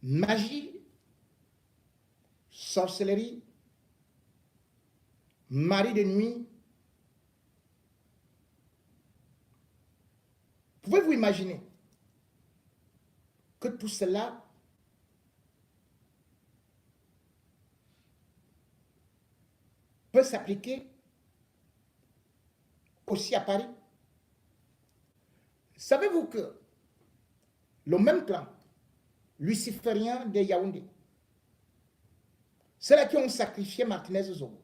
magie, sorcellerie, mari de nuit. Pouvez-vous imaginer que tout cela peut s'appliquer aussi à Paris? Savez-vous que le même clan luciférien de Yaoundé, ceux-là qui ont sacrifié Martinez Zogo,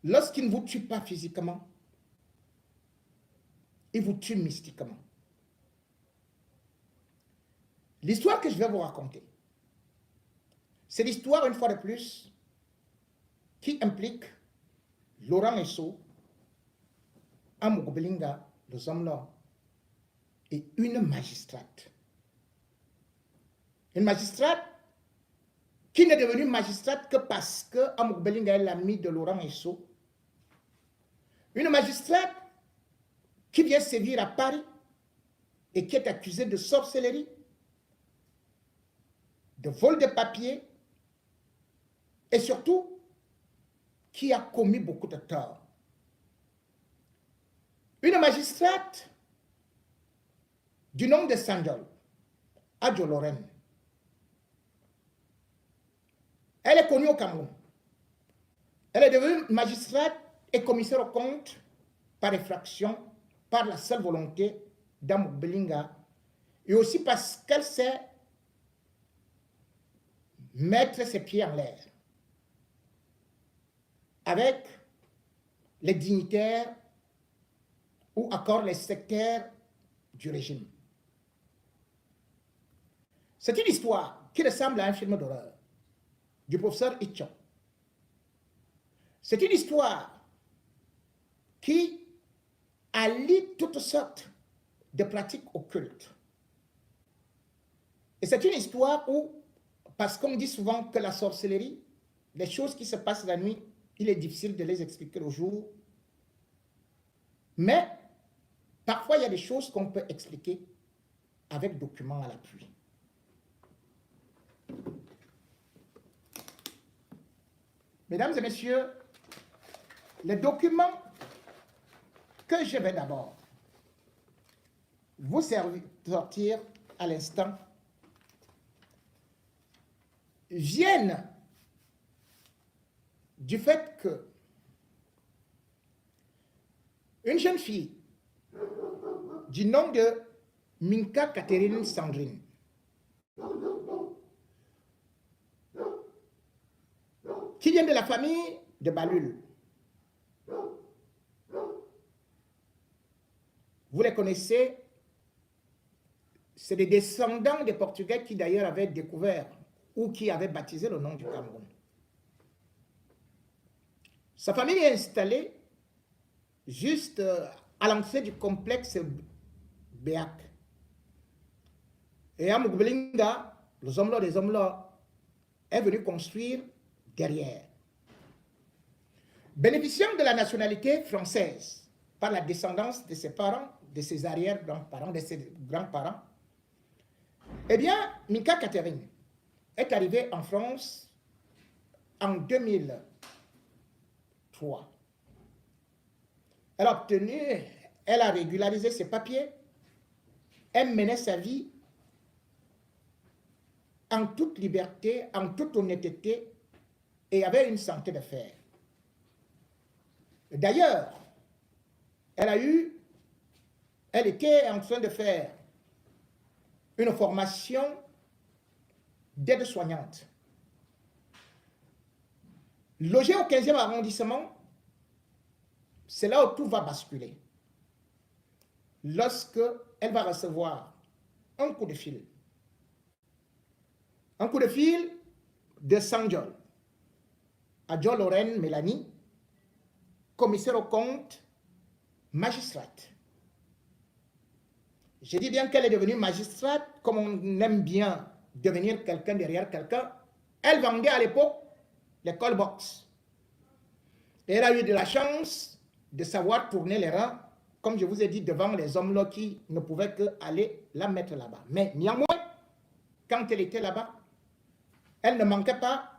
lorsqu'ils ne vous tuent pas physiquement, ils vous tuent mystiquement. L'histoire que je vais vous raconter, c'est l'histoire, une fois de plus, qui implique Laurent Esso, Amogo Belinga, le homme-là, et une magistrate. Une magistrate qui n'est devenue magistrate que parce que Amogo Belinga est l'ami de Laurent Esso. Une magistrate qui vient sévir à Paris et qui est accusée de sorcellerie, de vol de papier et surtout qui a commis beaucoup de torts. Une magistrate du nom de Sandol, Adjo Lorraine. Elle est connue au Cameroun. Elle est devenue magistrate et commissaire aux comptes par effraction, par la seule volonté d'Amogo Belinga, et aussi parce qu'elle sait mettre ses pieds en l'air avec les dignitaires ou encore les sectaires du régime. C'est une histoire qui ressemble à un film d'horreur du professeur Hitchon. C'est une histoire qui allie toutes sortes de pratiques occultes. Et c'est une histoire où, parce qu'on dit souvent que la sorcellerie, les choses qui se passent la nuit, il est difficile de les expliquer le jour. Mais parfois, il y a des choses qu'on peut expliquer avec documents à l'appui. Mesdames et messieurs, les documents que je vais d'abord vous sortir à l'instant viennent du fait que une jeune fille du nom de Minka Catherine Sandrine qui vient de la famille de Balul. Vous les connaissez, c'est des descendants des Portugais qui d'ailleurs avaient découvert ou qui avaient baptisé le nom du Cameroun. Sa famille est installée juste à l'entrée du complexe Béac. Et Amogo Belinga, les hommes-là des hommes-là, est venu construire derrière. Bénéficiant de la nationalité française par la descendance de ses parents, de ses arrière-grands-parents, de ses grands-parents, eh bien, Minka Catherine est arrivée en France en 2003. Elle a obtenu, elle a régularisé ses papiers, elle menait sa vie en toute liberté, en toute honnêteté et avait une santé de fer. D'ailleurs, elle était en train de faire une formation d'aide-soignante. Logée au 15e arrondissement, c'est là où tout va basculer. Lorsque elle va recevoir un coup de fil. Un coup de fil de Sanjol, Adjo Lorraine Mélanie, commissaire aux comptes, magistrate. Je dis bien qu'elle est devenue magistrate, comme on aime bien devenir quelqu'un derrière quelqu'un. Elle vendait à l'époque les call box. Et elle a eu de la chance de savoir tourner les rangs, comme je vous ai dit, devant les hommes-là qui ne pouvaient qu'aller la mettre là-bas. Mais néanmoins, quand elle était là-bas, elle ne manquait pas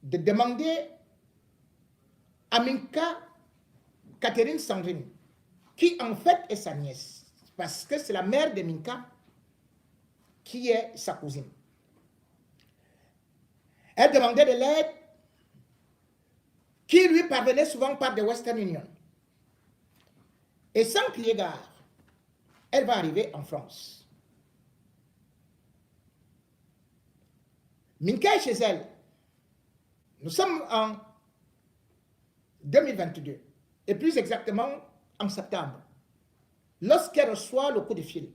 de demander à Minka Catherine Sandrine, qui en fait est sa nièce, parce que c'est la mère de Minka qui est sa cousine. Elle demandait de l'aide qui lui parvenait souvent par des Western Union. Et sans crier gare, elle va arriver en France. Minka est chez elle. Nous sommes en 2022, et plus exactement en septembre, lorsqu'elle reçoit le coup de fil.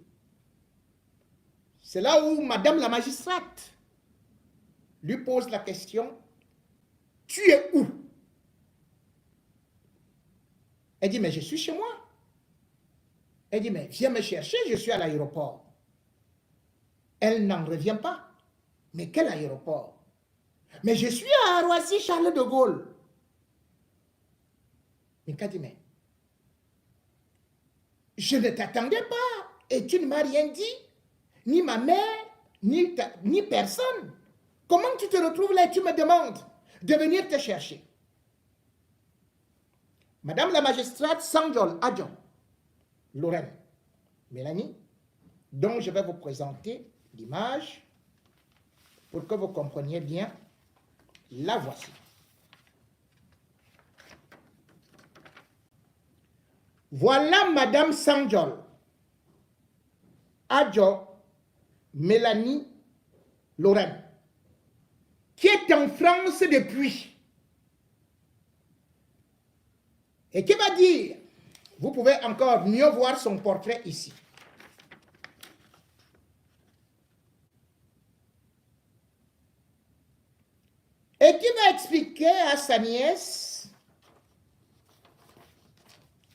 C'est là où Madame la magistrate lui pose la question, « Tu es où ?» Elle dit, « Mais je suis chez moi. » Elle dit, « Mais viens me chercher, je suis à l'aéroport. » Elle n'en revient pas. « Mais quel aéroport? » « Mais je suis à Roissy-Charles de Gaulle. » Minka dit, « Mais je ne t'attendais pas et tu ne m'as rien dit, ni ma mère, ni personne. Comment tu te retrouves là et tu me demandes de venir te chercher? » Madame la magistrate Sanjol Adjon, Lorraine, Mélanie, dont je vais vous présenter l'image pour que vous compreniez bien, la voici. Voilà Madame Sanjol Adjon, Mélanie, Lorraine, qui est en France depuis. Et qui va dire, vous pouvez encore mieux voir son portrait ici. Et qui va expliquer à sa nièce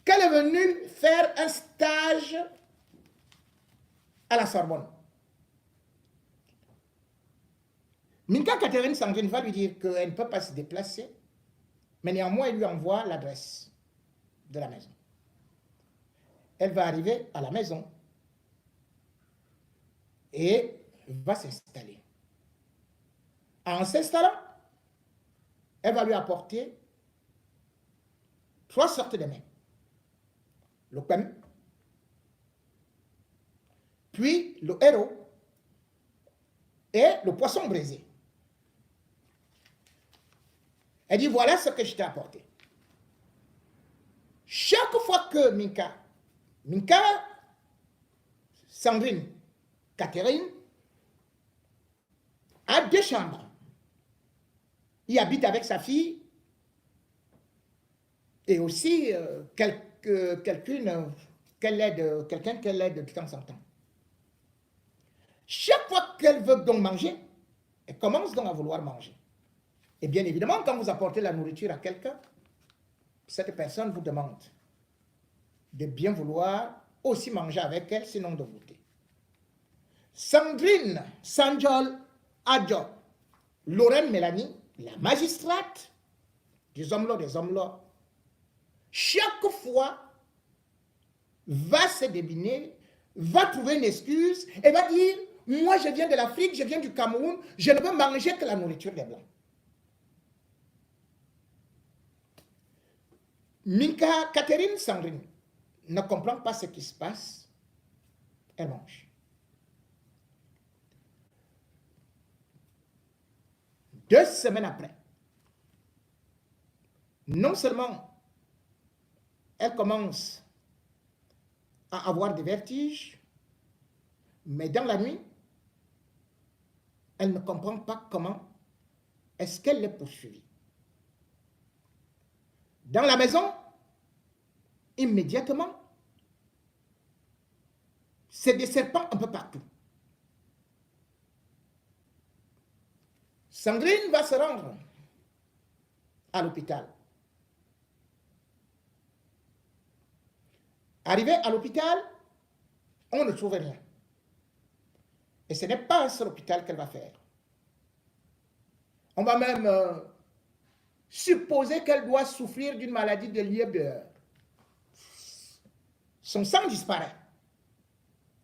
qu'elle est venue faire un stage à la Sorbonne. Minka Catherine Sandrine va lui dire qu'elle ne peut pas se déplacer, mais néanmoins, elle lui envoie l'adresse de la maison. Elle va arriver à la maison et va s'installer. En s'installant, elle va lui apporter 3 sortes de mets. Le pain, puis le héros et le poisson braisé. Elle dit, voilà ce que je t'ai apporté. Chaque fois que Minka, Sandrine, Catherine, a 2 chambres. Il habite avec sa fille et aussi quelqu'un qu'elle aide de temps en temps. Chaque fois qu'elle veut donc manger, elle commence donc à vouloir manger. Et bien évidemment, quand vous apportez la nourriture à quelqu'un, cette personne vous demande de bien vouloir aussi manger avec elle, sinon de goûter. Sandrine Sanjol Adjon, Lorraine Mélanie, la magistrate des hommes-là, chaque fois va se débiner, va trouver une excuse et va dire, moi je viens de l'Afrique, je viens du Cameroun, je ne veux manger que la nourriture des Blancs. Minka Catherine Sandrine ne comprend pas ce qui se passe, elle mange. 2 semaines après, non seulement elle commence à avoir des vertiges, mais dans la nuit, elle ne comprend pas comment est-ce qu'elle est poursuivie. Dans la maison, immédiatement, c'est des serpents un peu partout. Sandrine va se rendre à l'hôpital. Arrivée à l'hôpital, on ne trouve rien. Et ce n'est pas un seul hôpital qu'elle va faire. On va même supposer qu'elle doit souffrir d'une maladie de Lieber. Son sang disparaît.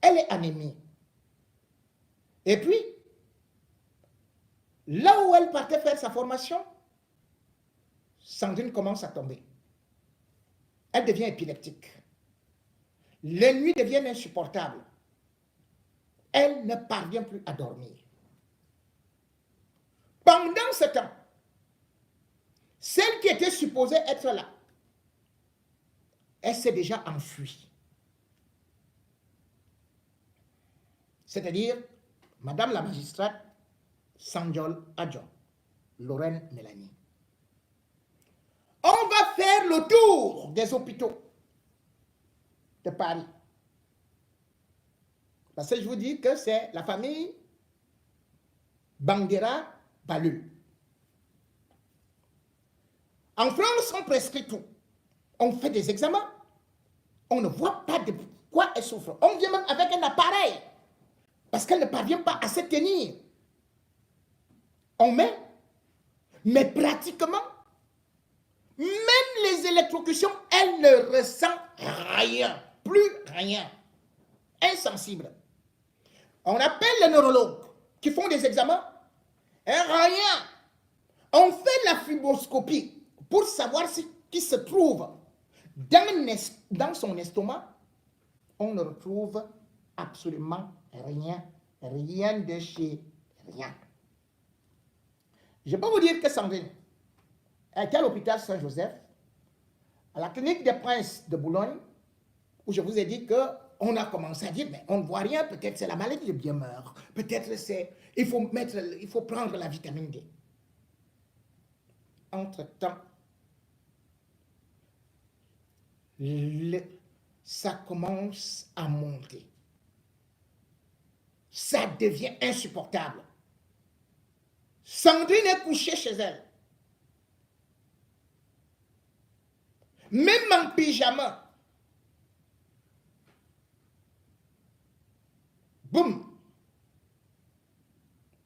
Elle est anémie. Et puis, là où elle partait faire sa formation, Sandrine commence à tomber. Elle devient épileptique. Les nuits deviennent insupportables. Elle ne parvient plus à dormir. Pendant ce temps, celle qui était supposée être là, elle s'est déjà enfuie. C'est-à-dire, Madame la magistrate Sanjol Adjon, Lorraine Mélanie. On va faire le tour des hôpitaux de Paris. Parce que je vous dis que c'est la famille Banguera Balul. En France, on prescrit tout. On fait des examens. On ne voit pas de quoi elle souffre. On vient même avec un appareil. Parce qu'elle ne parvient pas à se tenir. On met. Mais pratiquement, même les électrocutions, elle ne ressent rien. Plus rien. Insensible. On appelle les neurologues qui font des examens. Et rien. On fait la fibroscopie pour savoir ce qui se trouve dans son estomac. On ne retrouve absolument rien. Rien de chez rien. Je peux vous dire que Sandrine était à l'hôpital Saint-Joseph, à la clinique des Princes de Boulogne, où je vous ai dit qu'on a commencé à dire, mais on ne voit rien, peut-être c'est la maladie de Biemeur, peut-être c'est, il faut prendre la vitamine D. Entre-temps, ça commence à monter. Ça devient insupportable. Sandrine est couchée chez elle. Même en pyjama. Boum.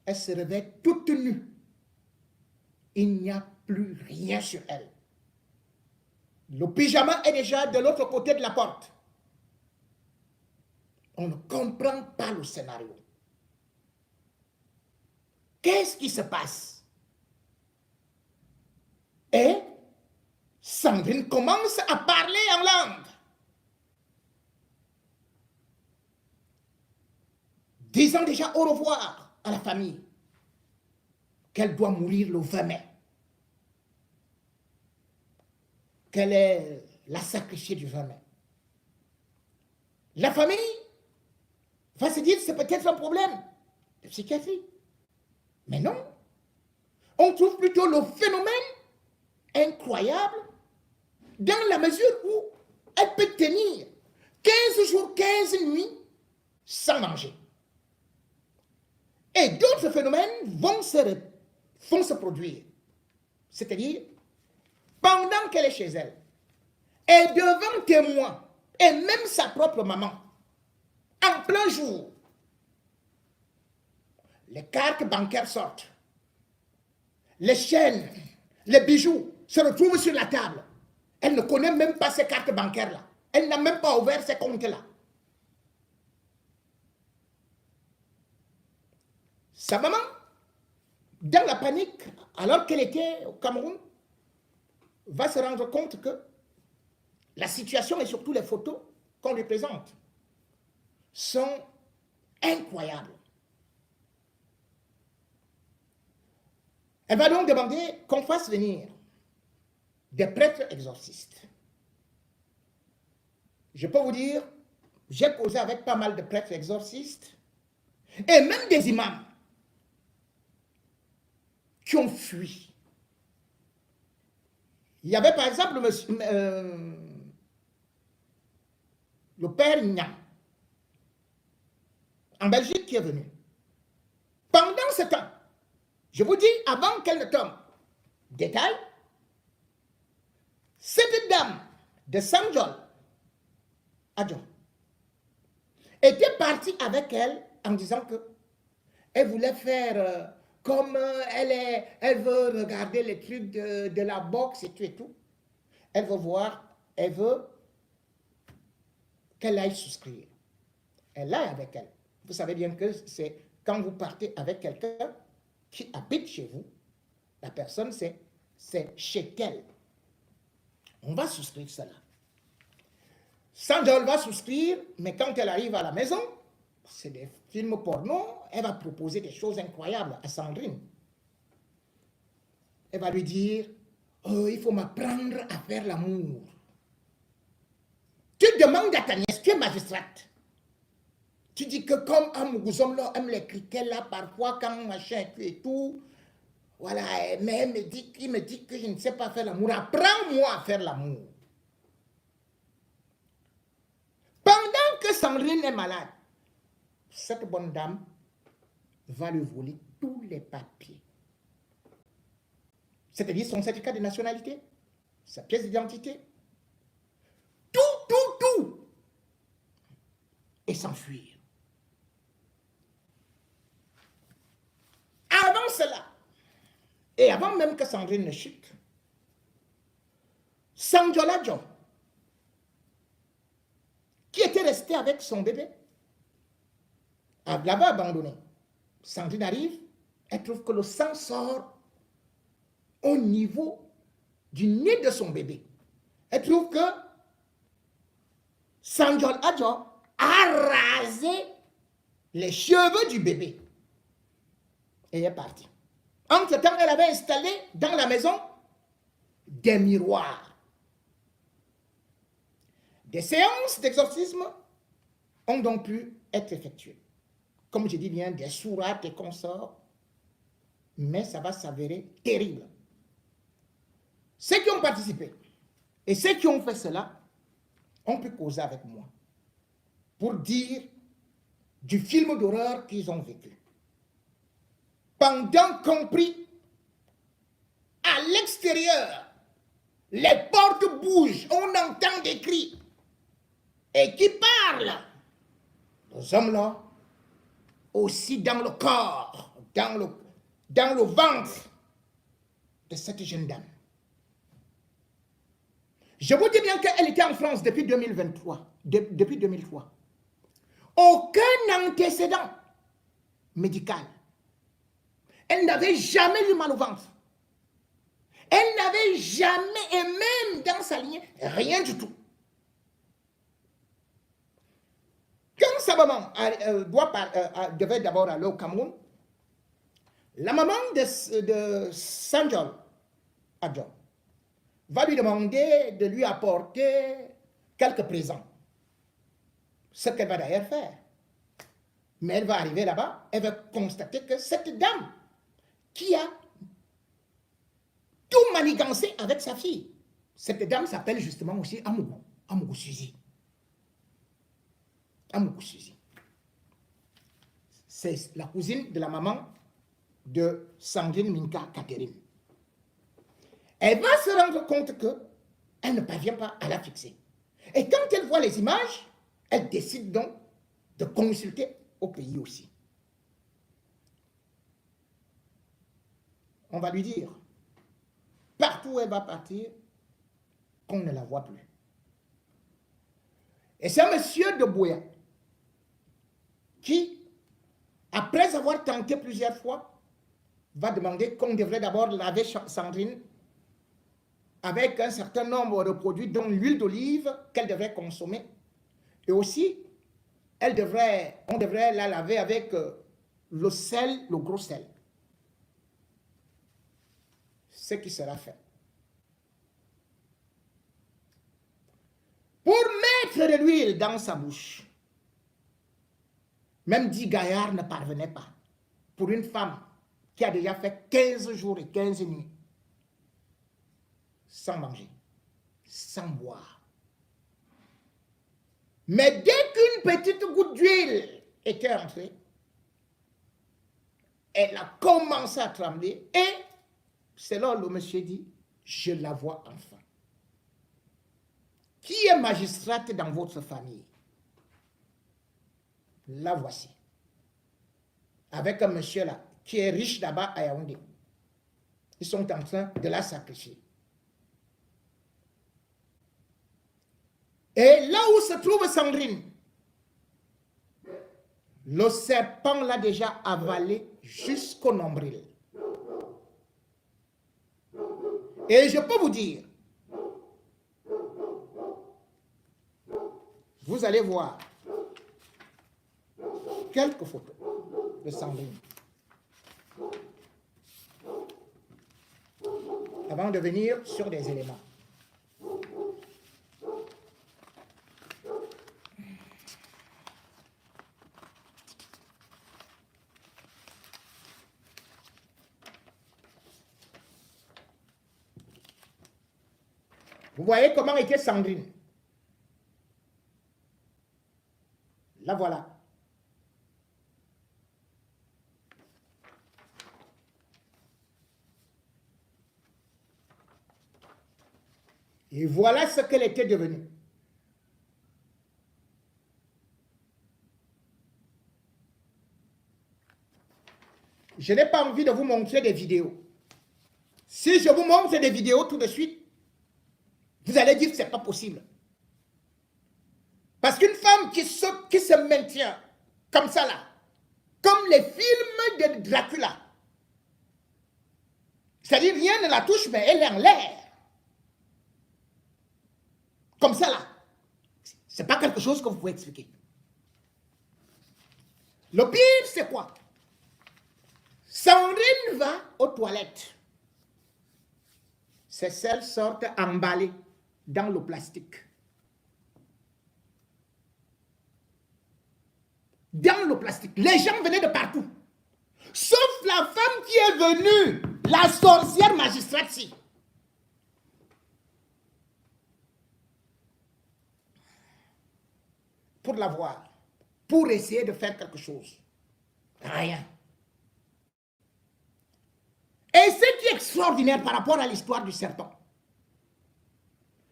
Elle se réveille toute nue. Il n'y a plus rien sur elle. Le pyjama est déjà de l'autre côté de la porte. On ne comprend pas le scénario. Qu'est-ce qui se passe? Et Sandrine commence à parler en langue. Disant déjà au revoir à la famille. Qu'elle doit mourir le 20 mai. Qu'elle est la sacrifiée du 20 mai. La famille va se dire c'est peut-être un problème de psychiatrie. Mais non. On trouve plutôt le phénomène incroyable dans la mesure où elle peut tenir 15 jours, 15 nuits sans manger. Et d'autres phénomènes vont se produire. C'est-à-dire, pendant qu'elle est chez elle, et devant témoins, et même sa propre maman, en plein jour, les cartes bancaires sortent, les chaînes, les bijoux se retrouvent sur la table. Elle ne connaît même pas ces cartes bancaires-là. Elle n'a même pas ouvert ces comptes-là. Sa maman, dans la panique, alors qu'elle était au Cameroun, va se rendre compte que la situation et surtout les photos qu'on lui présente sont incroyables. Elle va donc demander qu'on fasse venir des prêtres exorcistes. Je peux vous dire, j'ai causé avec pas mal de prêtres exorcistes et même des imams qui ont fui. Il y avait par exemple le père Niang, en Belgique, qui est venu. Pendant ce temps, je vous dis, avant qu'elle ne tombe, détail, cette dame de Sanjol Adjon était partie avec elle en disant que elle voulait faire comme elle veut regarder les trucs de la boxe et tout et tout. Elle veut voir, elle veut qu'elle aille souscrire. Elle est avec elle. Vous savez bien que c'est quand vous partez avec quelqu'un qui habite chez vous, la personne, c'est chez elle. On va souscrire cela. Sanjol va souscrire, mais quand elle arrive à la maison, c'est des films porno, elle va proposer des choses incroyables à Sandrine. Elle va lui dire, oh, il faut m'apprendre à faire l'amour. Tu demandes à ta nièce, tu es magistrate. Tu dis que comme Amougousom aime les criquets là, parfois quand machin et tout, voilà, mais il me dit que je ne sais pas faire l'amour. Apprends-moi à faire l'amour. Pendant que Sandrine est malade, cette bonne dame va lui voler tous les papiers. C'est-à-dire son certificat de nationalité, sa pièce d'identité, tout, et s'enfuir. Avant cela, et avant même que Sandrine ne chute, Sanjola John, qui était resté avec son bébé, là-bas abandonné. Sandrine arrive, elle trouve que le sang sort au niveau du nez de son bébé. Elle trouve que Sanjol Adjo a rasé les cheveux du bébé. Et elle est partie. Entre-temps, elle avait installé dans la maison des miroirs. Des séances d'exorcisme ont donc pu être effectuées. Comme je dis bien, des sourates et consorts, mais ça va s'avérer terrible. Ceux qui ont participé et ceux qui ont fait cela ont pu causer avec moi pour dire du film d'horreur qu'ils ont vécu. Pendant compris, à l'extérieur, les portes bougent, on entend des cris. Et qui parle? Nos hommes-là, aussi dans le corps, dans le ventre de cette jeune dame. Je vous dis bien qu'elle était en France depuis 2023, depuis 2003. Aucun antécédent médical. Elle n'avait jamais eu mal au ventre. Elle n'avait jamais, et même dans sa lignée, rien du tout. Quand sa maman devait d'abord aller au Cameroun, la maman de Sanjol Adjo va lui demander de lui apporter quelques présents. Ce qu'elle va d'ailleurs faire. Mais elle va arriver là-bas, elle va constater que cette dame qui a tout manigancé avec sa fille, cette dame s'appelle justement aussi Amougou Suzy. Amougou Suzy. C'est la cousine de la maman de Sandrine Minka Catherine. Elle va se rendre compte qu'elle ne parvient pas à la fixer. Et quand elle voit les images, elle décide donc de consulter au pays aussi. On va lui dire, partout où elle va partir, qu'on ne la voit plus. Et c'est un monsieur de Boya qui, après avoir tenté plusieurs fois, va demander qu'on devrait d'abord laver Sandrine avec un certain nombre de produits, dont l'huile d'olive qu'elle devrait consommer. Et aussi, on devrait la laver avec le sel, le gros sel. Ce qui sera fait. Pour mettre de l'huile dans sa bouche, même 10 gaillards ne parvenaient pas. Pour une femme qui a déjà fait 15 jours et 15 nuits sans manger, sans boire. Mais dès qu'une petite goutte d'huile était entrée, elle a commencé à trembler et c'est là le monsieur dit, je la vois enfin. Qui est magistrate dans votre famille? La voici. Avec un monsieur là, qui est riche là-bas à Yaoundé. Ils sont en train de la sacrifier. Et là où se trouve Sandrine, Le serpent l'a déjà avalé jusqu'au nombril. Et je peux vous dire, vous allez voir quelques photos de Sandrine. Avant de venir sur des éléments. Vous voyez comment était Sandrine. La voilà. Et voilà ce qu'elle était devenue. Je n'ai pas envie de vous montrer des vidéos. Si je vous montre des vidéos tout de suite, vous allez dire que ce n'est pas possible. Parce qu'une femme qui se maintient comme ça là, comme les films de Dracula, c'est-à-dire rien ne la touche, mais elle est en l'air. Comme ça là. Ce n'est pas quelque chose que vous pouvez expliquer. Le pire, c'est quoi? Sandrine va aux toilettes. Ses selles sortent emballées dans le plastique. Dans le plastique. Les gens venaient de partout. Sauf la femme qui est venue, la sorcière magistrate-ci. Pour la voir, pour essayer de faire quelque chose. Rien. Et ce qui est extraordinaire par rapport à l'histoire du serpent,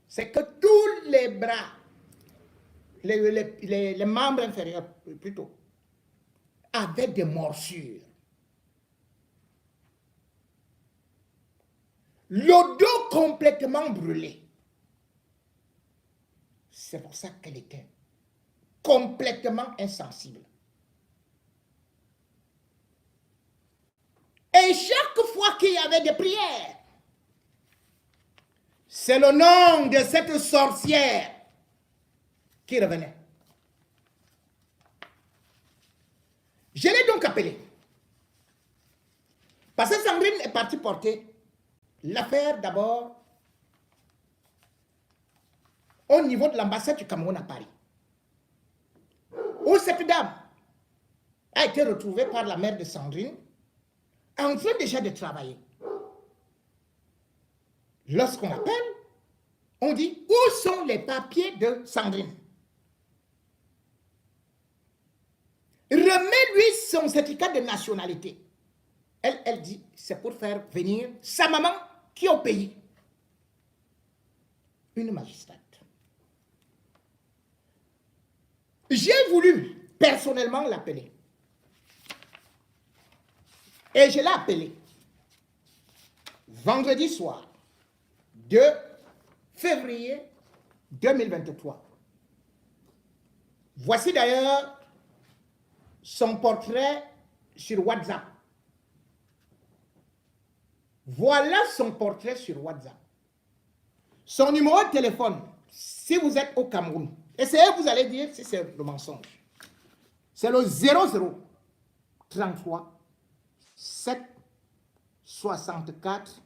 c'est que tous les bras, les membres inférieurs plutôt, avaient des morsures. Le dos complètement brûlé. C'est pour ça qu'elle était complètement insensible. Et chaque fois qu'il y avait des prières, c'est le nom de cette sorcière qui revenait. Je l'ai donc appelée. Parce que Sandrine est partie porter l'affaire d'abord au niveau de l'ambassade du Cameroun à Paris, où cette dame a été retrouvée par la mère de Sandrine en train déjà de travailler. Lorsqu'on appelle, on dit, où sont les papiers de Sandrine? Remets-lui son certificat de nationalité. Elle dit, c'est pour faire venir sa maman qui est au pays. Une magistrate. J'ai voulu personnellement l'appeler. Et je l'ai appelée vendredi soir 2 février 2023. Voici d'ailleurs son portrait sur WhatsApp. Voilà son portrait sur WhatsApp. Son numéro de téléphone, si vous êtes au Cameroun, essayez, vous allez dire si c'est le mensonge. C'est le 00 33 7 64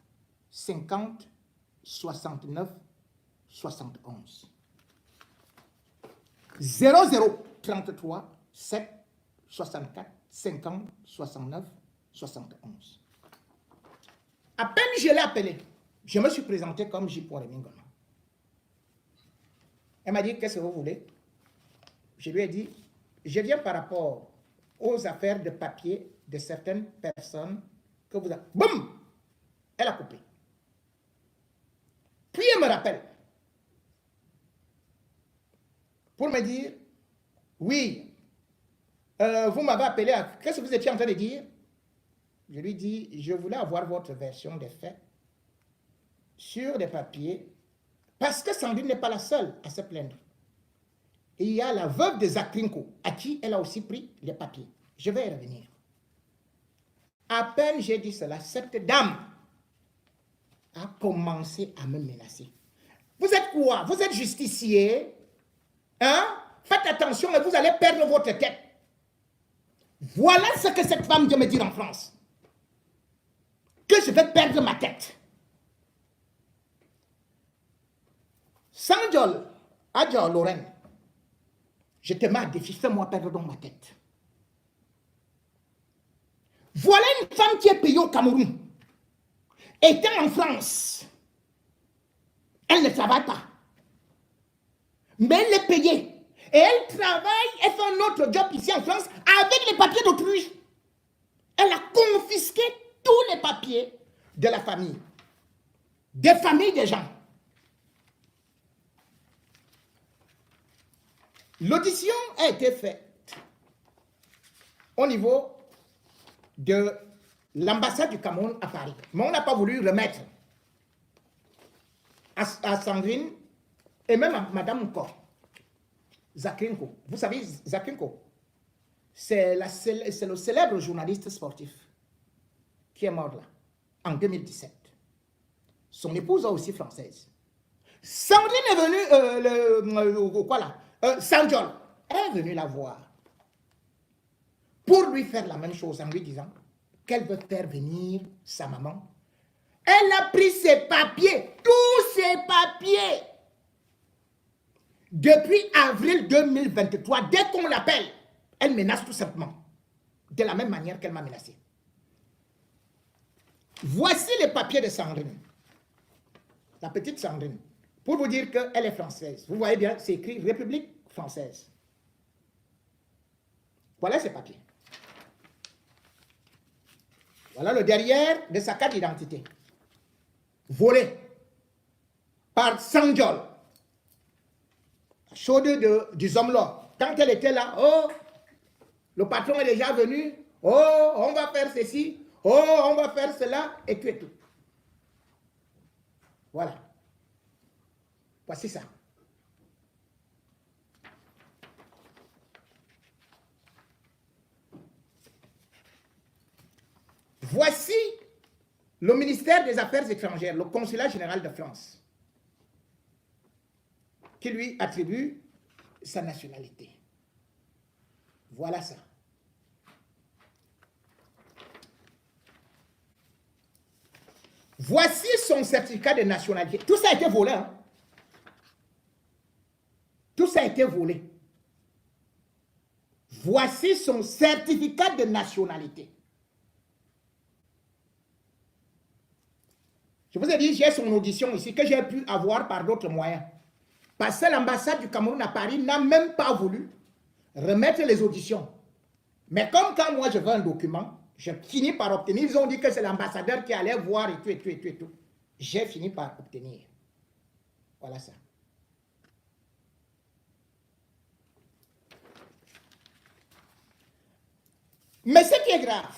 50 69 71. 00 33 7 64 50 69 71. À peine je l'ai appelé, je me suis présenté comme J. Remington. Elle m'a dit, qu'est-ce que vous voulez? Je lui ai dit, je viens par rapport aux affaires de papier de certaines personnes que vous avez... Boum! Elle a coupé. Puis elle me rappelle pour me dire, oui, vous m'avez appelé, qu'est-ce que vous étiez en train de dire? Je lui dis, je voulais avoir votre version des faits sur des papiers, parce que Sandrine n'est pas la seule à se plaindre. il y a la veuve de Zakrinko, à qui elle a aussi pris les papiers. Je vais y revenir. À peine j'ai dit cela, cette dame a commencé à me menacer. Vous êtes quoi? Vous êtes justicier? Hein? Faites attention et vous allez perdre votre tête. Voilà ce que cette femme vient me dire en France. Que je vais perdre ma tête. Sanjol, Adja Lorraine, je te mets à défi, fais-moi perdre donc ma tête. Voilà une femme qui est payée au Cameroun. Étant en France, elle ne travaille pas. Mais elle est payée. Et elle travaille, elle fait un autre job ici en France avec les papiers d'autrui. Elle a confisqué tous les papiers de la famille. Des familles des gens. L'audition a été faite au niveau de l'ambassade du Cameroun à Paris. Mais on n'a pas voulu remettre à Sandrine et même à Madame Zakrinko. Vous savez, Zakrinko, c'est le célèbre journaliste sportif qui est mort là, en 2017. Son épouse est aussi française. Sandrine est venue, Sanjol est venue la voir pour lui faire la même chose en lui disant qu'elle veut faire venir sa maman. Elle a pris ses papiers, tous ses papiers. Depuis avril 2023, dès qu'on l'appelle, elle menace tout simplement. De la même manière qu'elle m'a menacé. Voici les papiers de Sandrine. La petite Sandrine. Pour vous dire qu'elle est française. Vous voyez bien, c'est écrit République française. Voilà ces papiers. Voilà le derrière de sa carte d'identité. Volé par Sanjol. Chaude du Zomlo. Quand elle était là, oh, le patron est déjà venu. Oh, on va faire ceci. Oh, on va faire cela. Et tout et tout. Voilà. Voici ça. Voici le ministère des Affaires étrangères, le consulat général de France, qui lui attribue sa nationalité. Voilà ça. Voici son certificat de nationalité. Tout ça a été volé. Hein? Tout ça a été volé. Voici son certificat de nationalité. Je vous ai dit, j'ai son audition ici que j'ai pu avoir par d'autres moyens. Parce que l'ambassade du Cameroun à Paris n'a même pas voulu remettre les auditions. Mais comme quand moi je veux un document, je finis par obtenir. Ils ont dit que c'est l'ambassadeur qui allait voir et tout, et tout, et tout, et tout. J'ai fini par obtenir. Voilà ça. Mais ce qui est grave,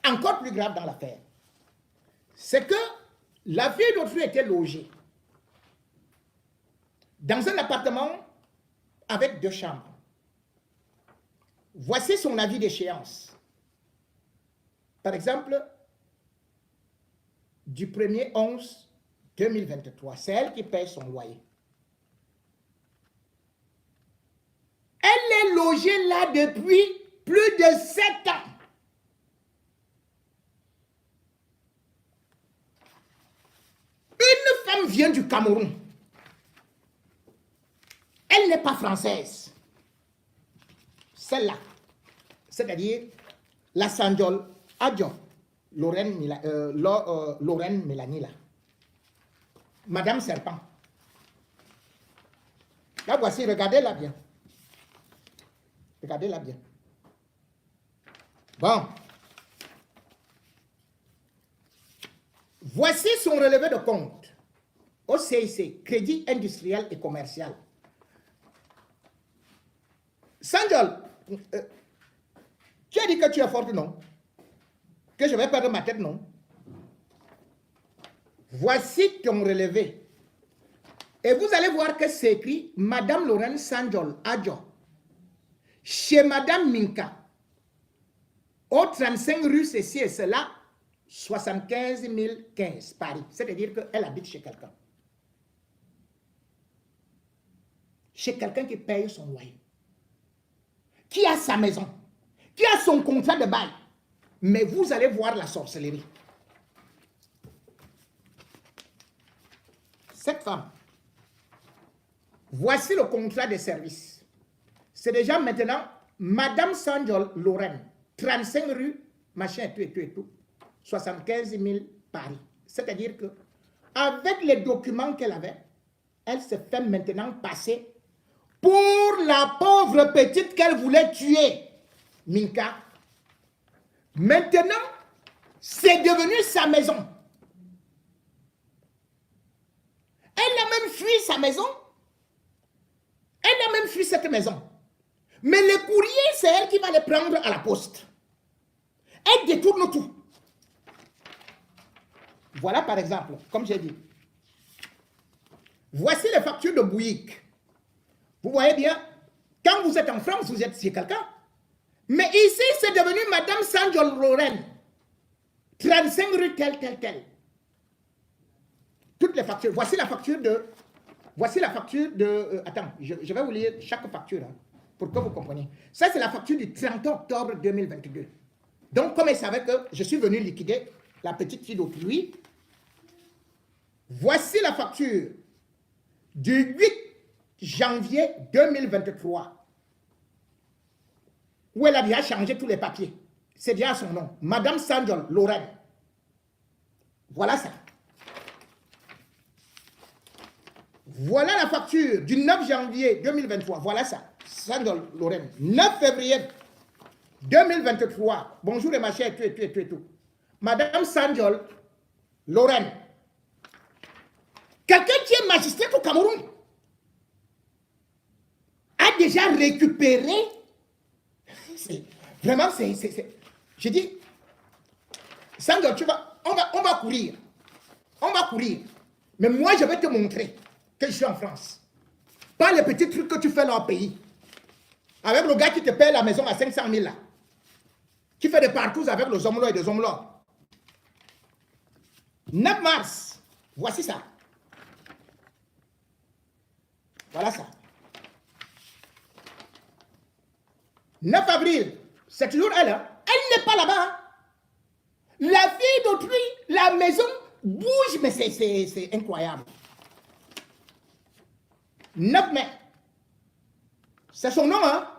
encore plus grave dans l'affaire, c'est que la fille d'autrui était logée dans un appartement avec 2 chambres. Voici son avis d'échéance. Par exemple, du 1er 11 2023, c'est elle qui paye son loyer. Elle est logée là depuis plus de 7 ans. Une femme vient du Cameroun. Elle n'est pas française. Celle-là, c'est-à-dire la Sanjol Adjo, Lorraine Mélanie là. Madame Serpent. Là, voici, regardez-la bien. Regardez-la bien. Bon. Voici son relevé de compte au CIC, Crédit Industriel et Commercial. Sanjol, tu as dit que tu es forte, non? Que je vais perdre ma tête, non? Voici ton relevé. Et vous allez voir que c'est écrit Madame Lorraine Sanjol Adjo. Chez Madame Minka, au 35 rue ceci et cela, 75 015 Paris. C'est-à-dire qu'elle habite chez quelqu'un. Chez quelqu'un qui paye son loyer. Qui a sa maison. Qui a son contrat de bail. Mais vous allez voir la sorcellerie. Cette femme, voici le contrat de service. C'est déjà maintenant Madame Sanjol Lorraine, 35 rue, machin, tout, 75 000 Paris. C'est-à-dire que, avec les documents qu'elle avait, elle se fait maintenant passer pour la pauvre petite qu'elle voulait tuer, Minka. Maintenant, c'est devenu sa maison. Elle a même fui sa maison. Elle a même fui cette maison. Mais les courriers, c'est elle qui va les prendre à la poste. Elle détourne tout. Voilà par exemple, comme j'ai dit. Voici les factures de Bouygues. Vous voyez bien, quand vous êtes en France, vous êtes chez quelqu'un. Mais ici, c'est devenu Madame Sanjol Lorraine. 35 rue tel. Toutes les factures. Voici la facture de... attends, je vais vous lire chaque facture hein, pour que vous compreniez. Ça, c'est la facture du 30 octobre 2022. Donc, comme elle savait que je suis venu liquider la petite fille d'autrui, voici la facture du 8 janvier 2023, où elle a déjà changé tous les papiers. C'est déjà son nom. Madame Sanjol Lorraine. Voilà ça. Voilà la facture du 9 janvier 2023. Voilà ça. Sanjol Lorraine. 9 février 2023. Bonjour et ma chère, tout. Madame Sanjol Lorraine. Quelqu'un qui est magistrat au Cameroun a déjà récupéré. Vraiment, je dis, Sanjol, on va courir. On va courir. Mais moi, je vais te montrer que je suis en France. Pas les petits trucs que tu fais là au pays. Avec le gars qui te paye la maison à 500 000 là. Qui fait des parcours avec les hommes là et des hommes là. 9 mars. Voici ça. Voilà ça. 9 avril. C'est toujours elle. Hein? Elle n'est pas là-bas. Hein? La fille d'autrui, la maison bouge, mais c'est incroyable. 9 mai. C'est son nom, hein?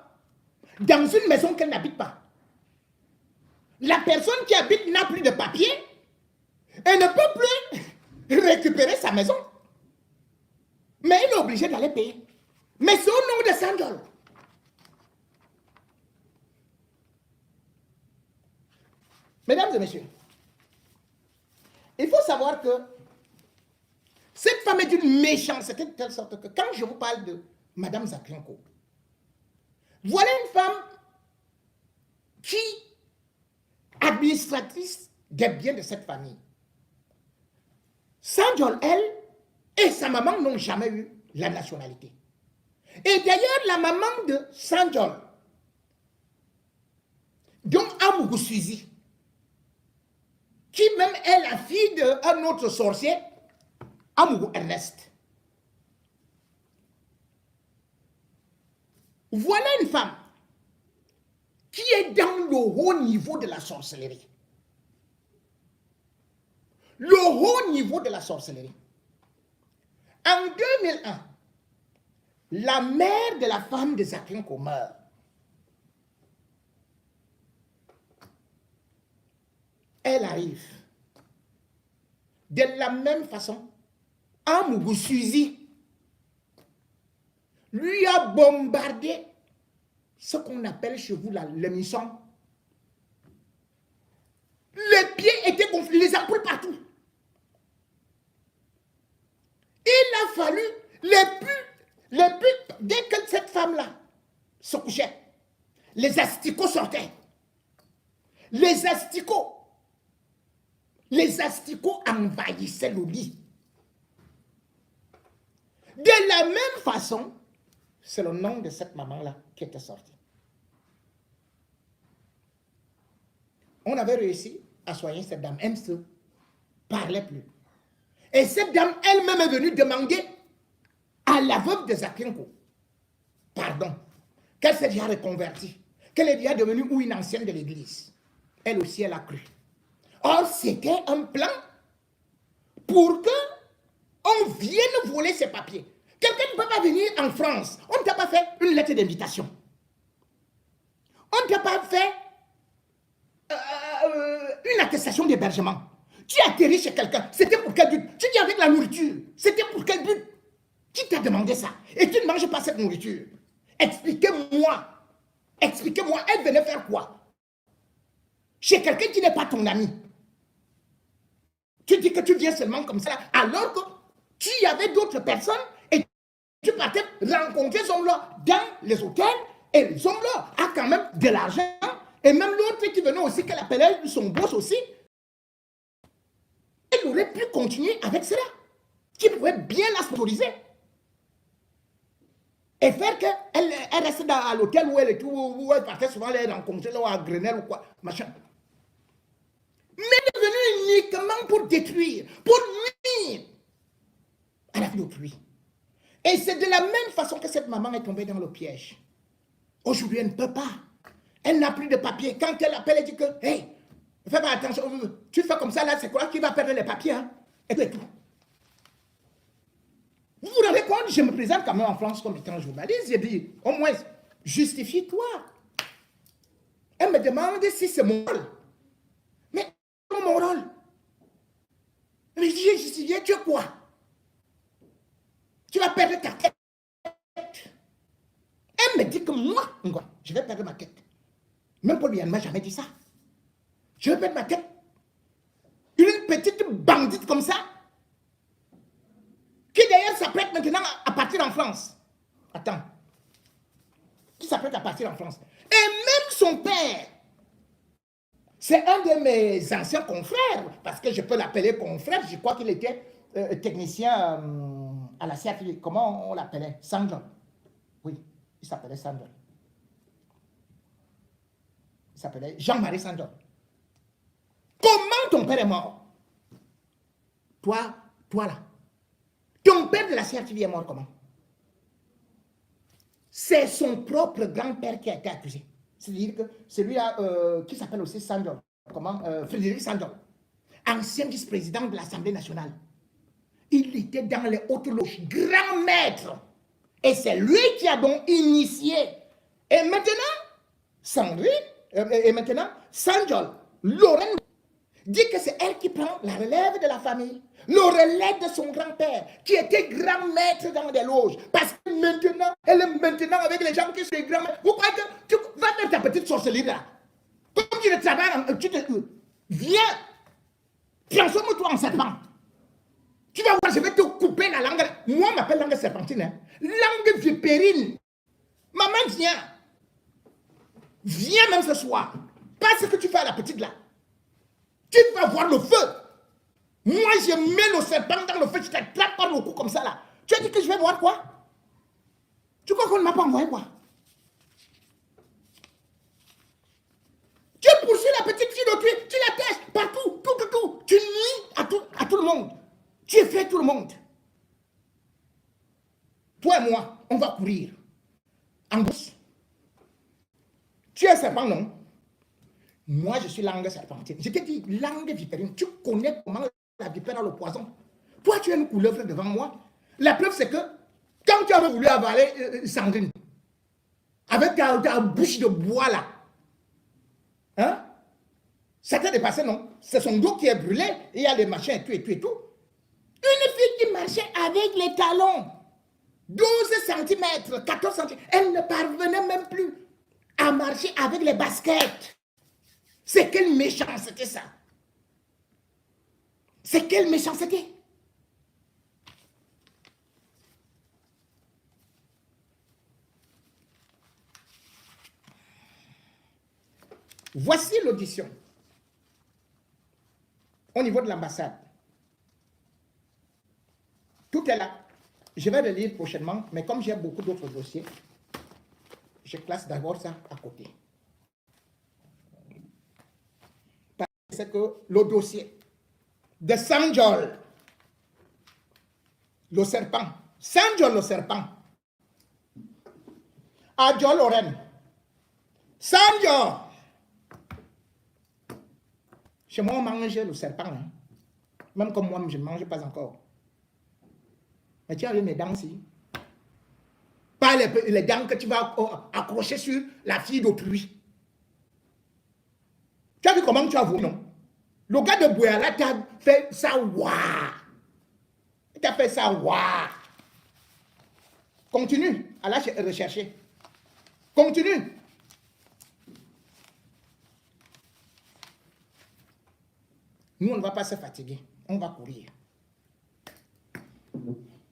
Dans une maison qu'elle n'habite pas. La personne qui habite n'a plus de papier et ne peut plus récupérer sa maison. Mais elle est obligée d'aller payer. Mais c'est au nom de Sanjol. Mesdames et messieurs, il faut savoir que cette femme est d'une méchanceté de telle sorte que quand je vous parle de Madame Zaklenko, voilà une femme qui, administratrice des biens de cette famille. Sanjol, elle, et sa maman n'ont jamais eu la nationalité. Et d'ailleurs, la maman de Sanjol, donc Amougou Suizi, qui même est la fille d'un autre sorcier, Amougou Ernest. Voilà une femme qui est dans le haut niveau de la sorcellerie. Le haut niveau de la sorcellerie. En 2001, la mère de la femme de Zaklenko meurt. Elle arrive. De la même façon, Amougou Suizi lui a bombardé ce qu'on appelle chez vous l'émission. Les pieds étaient gonflés, les ampoules partout. Il a fallu dès que cette femme-là se couchait, les asticots sortaient. Les asticots envahissaient le lit. De la même façon, c'est le nom de cette maman-là qui était sorti. On avait réussi à soigner cette dame. Elle ne se parlait plus. Et cette dame elle-même est venue demander à la veuve de Zakenko pardon, qu'elle s'est déjà reconvertie, qu'elle est déjà devenue une ancienne de l'église. Elle aussi, elle a cru. Or, c'était un plan pour que on vienne voler ses papiers. Quelqu'un ne peut pas venir en France. On ne t'a pas fait une lettre d'invitation. On ne t'a pas fait une attestation d'hébergement. Tu atterris chez quelqu'un. C'était pour quel but? Tu dis avec la nourriture. C'était pour quel but? Qui t'a demandé ça? Et tu ne manges pas cette nourriture. Expliquez-moi. Expliquez-moi. Elle venait faire quoi? Chez quelqu'un qui n'est pas ton ami. Tu dis que tu viens seulement comme ça, alors que tu y avais d'autres personnes et tu partais rencontrer ces hommes-là dans les hôtels et les hommes-là a quand même de l'argent. Et même l'autre qui venait aussi, qu'elle appelait son boss aussi, elle aurait pu continuer avec cela. Qui pouvait bien la sponsoriser. Et faire qu'elle restait à l'hôtel où elle était, où elle partait souvent les rencontrer là, à Grenelle ou quoi, machin. Mais elle est venue uniquement pour détruire, pour nuire à la vie d'autrui. Et c'est de la même façon que cette maman est tombée dans le piège. Aujourd'hui, elle ne peut pas. Elle n'a plus de papier. Quand elle appelle, elle dit que, hey, fais pas attention, tu fais comme ça, là, c'est quoi qui va perdre les papiers, hein? Et tout. Vous vous rendez compte, je me présente quand même en France comme étant journaliste, j'ai dit, au moins, justifie-toi. Elle me demande si c'est mon rôle. Mais c'est mon rôle. Mais je dis, justifié, tu es quoi? Tu vas perdre ta tête. Elle me dit que moi, je vais perdre ma tête. Même Paul ne m'a jamais dit ça. Je vais perdre ma tête. Une petite bandite comme ça, qui d'ailleurs s'apprête maintenant à partir en France. Attends. Qui s'apprête à partir en France. Et même son père, c'est un de mes anciens confrères, parce que je peux l'appeler confrère, je crois qu'il était technicien à la CFI. Comment on l'appelait? Sandro. Oui, il s'appelait Sandro. Il s'appelait Jean-Marie Sandro. Comment ton père est mort? Toi là. Ton père de la CFI est mort comment? C'est son propre grand-père qui a été accusé. C'est-à-dire que celui-là qui s'appelle aussi Sandro. Comment? Frédéric Sandro. Ancien vice-président de l'Assemblée nationale. Il était dans les hautes loges, grand maître. Et c'est lui qui a donc initié. Et maintenant, Sandrine, et maintenant, Sanjol, Lorraine, dit que c'est elle qui prend la relève de la famille. Le relais de son grand-père, qui était grand maître dans des loges. Parce que maintenant, elle est maintenant avec les gens qui sont grands maîtres. Vous croyez que tu vas faire ta petite sorcellerie là? Comme tu le travailles, tu te... Viens, transforme-toi en serpent. Tu vas voir, je vais te couper la langue. Moi, je m'appelle langue serpentine. Hein. Langue vipérine. Maman, viens. Viens même ce soir. Pas ce que tu fais à la petite là. Tu vas voir le feu. Moi, je mets le serpent dans le feu. Je t'attrape par le cou comme ça là. Tu as dit que je vais voir quoi? Tu crois qu'on ne m'a pas envoyé quoi? Tu poursuis la petite fille d'autrui. Tu la tèches partout. Tout. Tu nuis à tout le monde. Tu effraies tout le monde. Toi et moi, on va courir. En bourse. Tu es serpent, non? Moi, je suis langue serpentine. Je t'ai dit, langue vipérine. Tu connais comment la vipère a le poison. Toi, tu es une couleuvre devant moi. La preuve, c'est que quand tu avais voulu avaler Sandrine, avec ta bouche de bois là, hein? Ça t'a dépassé, non? C'est son dos qui est brûlé, et il y a les machins et tout. Une fille qui marchait avec les talons, 12 cm, 14 cm, elle ne parvenait même plus à marcher avec les baskets. C'est quelle méchanceté ça? C'est quelle méchanceté? Voici l'audition au niveau de l'ambassade. Tout est là. Je vais le lire prochainement, mais comme j'ai beaucoup d'autres dossiers, je classe d'abord ça à côté. C'est que le dossier de Sanjol, le serpent, Sanjol le serpent, Adjo Lorraine, Sanjol. Chez moi, on mange le serpent. Hein. Même comme moi, je ne mange pas encore. Mais tu as vu mes dents ici. Pas les dents que tu vas accrocher sur la fille d'autrui. Tu as vu comment tu as voulu, non? Le gars de Bouyala t'a fait ça, waouh! Il t'a fait ça, waouh! Continue à la rechercher. Continue. Nous, on ne va pas se fatiguer. On va courir.